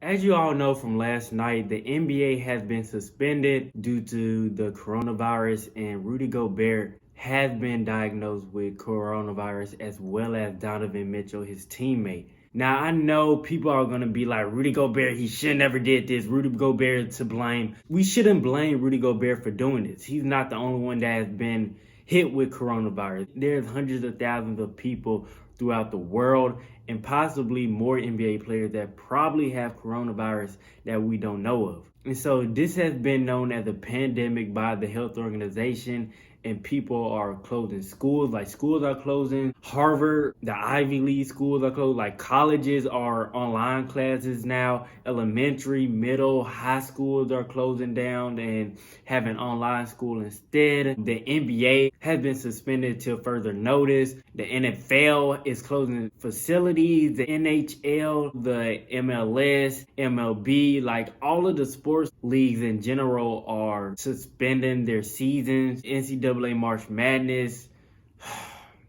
As you all know from last night, the NBA has been suspended due to the coronavirus, and Rudy Gobert has been diagnosed with coronavirus, as well as Donovan Mitchell, his teammate. Now, I know people are going to be like, Rudy Gobert, he should never did this. Rudy Gobert to blame. We shouldn't blame Rudy Gobert for doing this. He's not the only one that has been hit with coronavirus. There's hundreds of thousands of people throughout the world, and possibly more NBA players that probably have coronavirus that we don't know of. And so this has been known as a pandemic by the health organization, and people are closing schools. Like, schools are closing. Harvard, the Ivy League schools are closed. Like, colleges are online classes now. Elementary, middle, high schools are closing down and having online school instead. The NBA has been suspended till further notice. The NFL is closing facilities. The NHL, the MLS, MLB, like all of the sports leagues in general are suspending their seasons. NCAA March Madness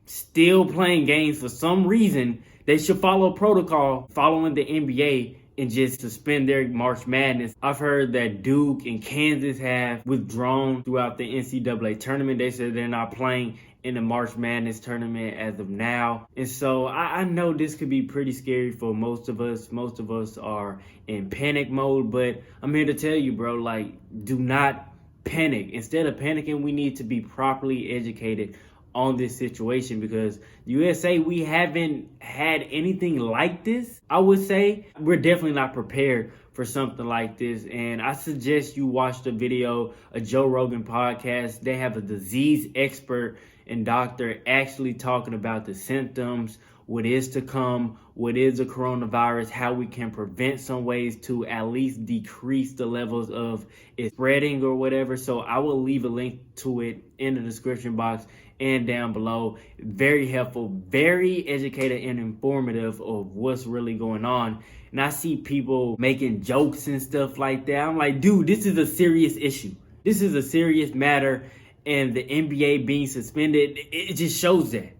still playing games for some reason. They should follow protocol following the NBA and just suspend their March Madness. I've heard that Duke and Kansas have withdrawn throughout the NCAA tournament. They said they're not playing in the March Madness tournament as of now. And so I know this could be pretty scary for most of us. Most of us are in panic mode, but I'm here to tell you, bro, like, do not panic. Instead of panicking, we need to be properly educated on this situation, because USA, we haven't had anything like this. I would say we're definitely not prepared for something like this, and I suggest you watch the video, a Joe Rogan podcast. They have a disease expert and doctor actually talking about the symptoms, what is to come, what is a coronavirus, how we can prevent some ways to at least decrease the levels of it spreading or whatever. So I will leave a link to it in the description box and down below. Very helpful, very educated and informative of what's really going on. And I see people making jokes and stuff like that. I'm like, dude, this is a serious issue. This is a serious matter, and the NBA being suspended, it just shows that.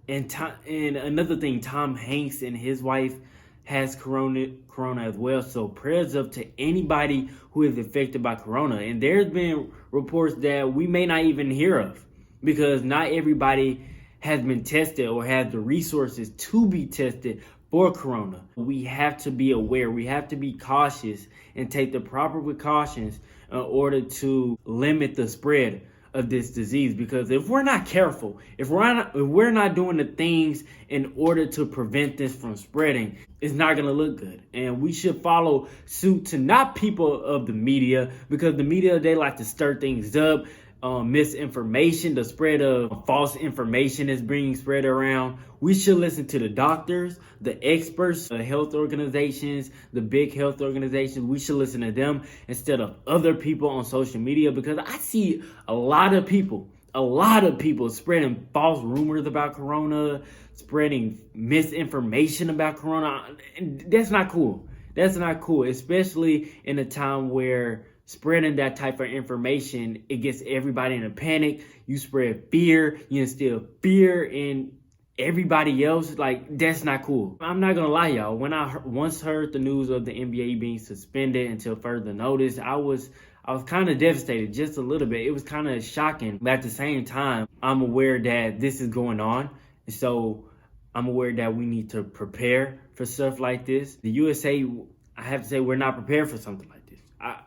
And another thing, Tom Hanks and his wife has corona as well. So prayers up to anybody who is affected by corona. And there's been reports that we may not even hear of, because not everybody has been tested or has the resources to be tested for corona. We have to be aware. We have to be cautious and take the proper precautions in order to limit the spread of this disease. Because if we're not careful, if we're not doing the things in order to prevent this from spreading, it's not going to look good. And we should follow suit to not people of the media, because the media, they like to stir things up. Misinformation, the spread of false information is being spread around. We should listen to the doctors, the experts, the health organizations, the big health organizations. We should listen to them instead of other people on social media, because I see a lot of people spreading false rumors about corona, spreading misinformation about corona. And that's not cool. That's not cool, especially in a time where spreading that type of information, it gets everybody in a panic. You spread fear, you instill fear in everybody else. Like, that's not cool. I'm not gonna lie, y'all. When I once heard the news of the NBA being suspended until further notice, I was kind of devastated, just a little bit. It was kind of shocking, but at the same time, I'm aware that this is going on, and so I'm aware that we need to prepare for stuff like this. The USA, I have to say, we're not prepared for something like this.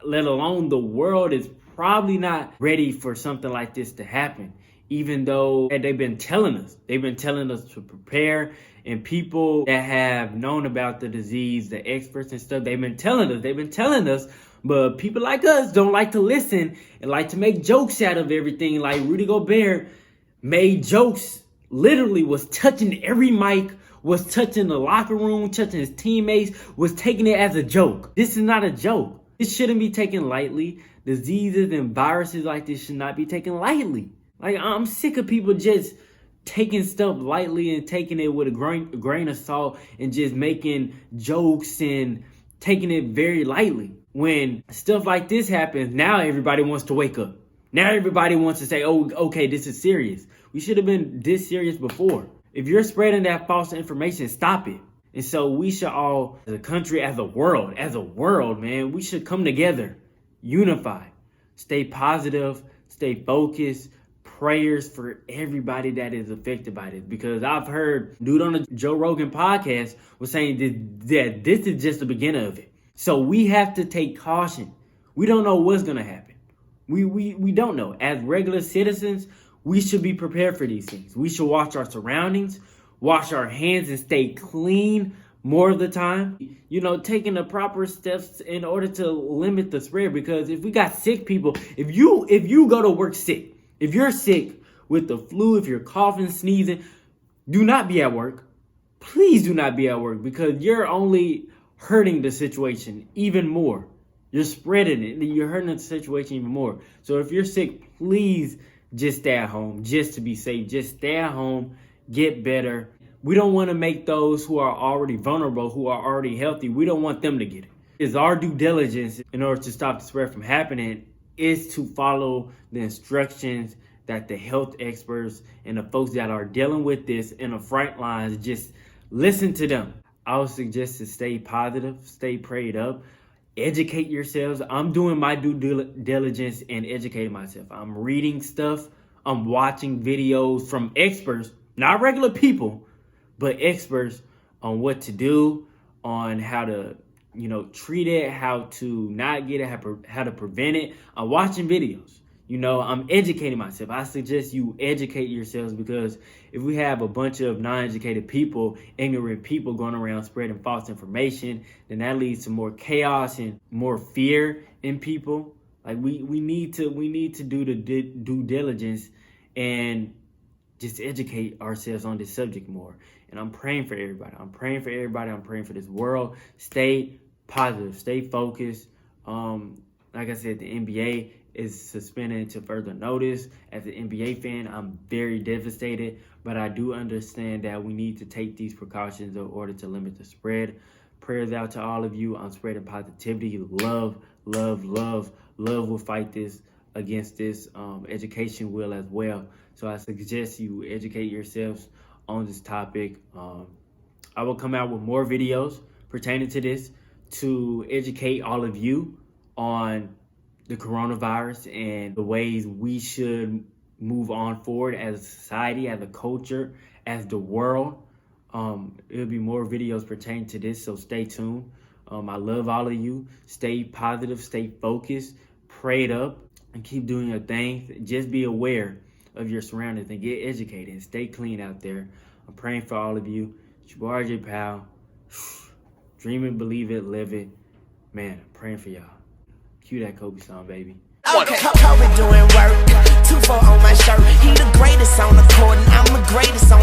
Let alone the world is probably not ready for something like this to happen, even though they've been telling us to prepare. And people that have known about the disease, the experts and stuff, they've been telling us, but people like us don't like to listen and like to make jokes out of everything. Like Rudy Gobert made jokes, literally was touching every mic, was touching the locker room, touching his teammates, was taking it as a joke. This is not a joke. This shouldn't be taken lightly. Diseases and viruses like this should not be taken lightly. Like, I'm sick of people just taking stuff lightly and taking it with a grain of salt and just making jokes and taking it very lightly. When stuff like this happens, now everybody wants to wake up. Now everybody wants to say, oh, okay, this is serious. We should have been this serious before. If you're spreading that false information, stop it. And so we should all, as a country, as a world, man, we should come together, unify, stay positive, stay focused. Prayers for everybody that is affected by this, because I've heard dude on the Joe Rogan podcast was saying that this is just the beginning of it. So we have to take caution. We don't know what's gonna happen. We don't know. As regular citizens, we should be prepared for these things. We should watch our surroundings, wash our hands, and stay clean more of the time. You know, taking the proper steps in order to limit the spread. Because if we got sick people, if you go to work sick, if you're sick with the flu, if you're coughing, sneezing, do not be at work. Please do not be at work, because you're only hurting the situation even more. You're spreading it. You're hurting the situation even more. So if you're sick, please just stay at home, just to be safe. Just stay at home, get better. We don't want to make those who are already vulnerable, who are already healthy, we don't want them to get it. It's our due diligence in order to stop the spread from happening is to follow the instructions that the health experts and the folks that are dealing with this in the front lines, just listen to them. I would suggest to stay positive, stay prayed up, educate yourselves. I'm doing my due diligence and educating myself. I'm reading stuff. I'm watching videos from experts, not regular people, but experts on what to do, on how to treat it, how to not get it, how to prevent it. I'm watching videos. I'm educating myself. I suggest you educate yourselves, because if we have a bunch of non-educated people, ignorant people going around spreading false information, then that leads to more chaos and more fear in people. Like we need to do the due diligence and just educate ourselves on this subject more. And I'm praying for everybody. I'm praying for this world. Stay positive. Stay focused. Like I said, the NBA is suspended until further notice. As an NBA fan, I'm very devastated. But I do understand that we need to take these precautions in order to limit the spread. Prayers out to all of you. I'm spreading positivity. Love will fight this against this. Education will as well. So I suggest you educate yourselves on this topic. I will come out with more videos pertaining to this to educate all of you on the coronavirus and the ways we should move on forward as a society, as a culture, as the world. It'll be more videos pertaining to this, so stay tuned. I love all of you. Stay positive, stay focused, prayed up, and keep doing your thing. Just be aware of your surroundings and get educated and stay clean out there. I'm praying for all of you. It's your boy RJ Powell. Dream it, believe it, live it. Man, I'm praying for y'all. Cue that Kobe song, baby. Okay, Kobe doing work. 2-4 on my shirt. He the greatest on the court, and I'm the greatest on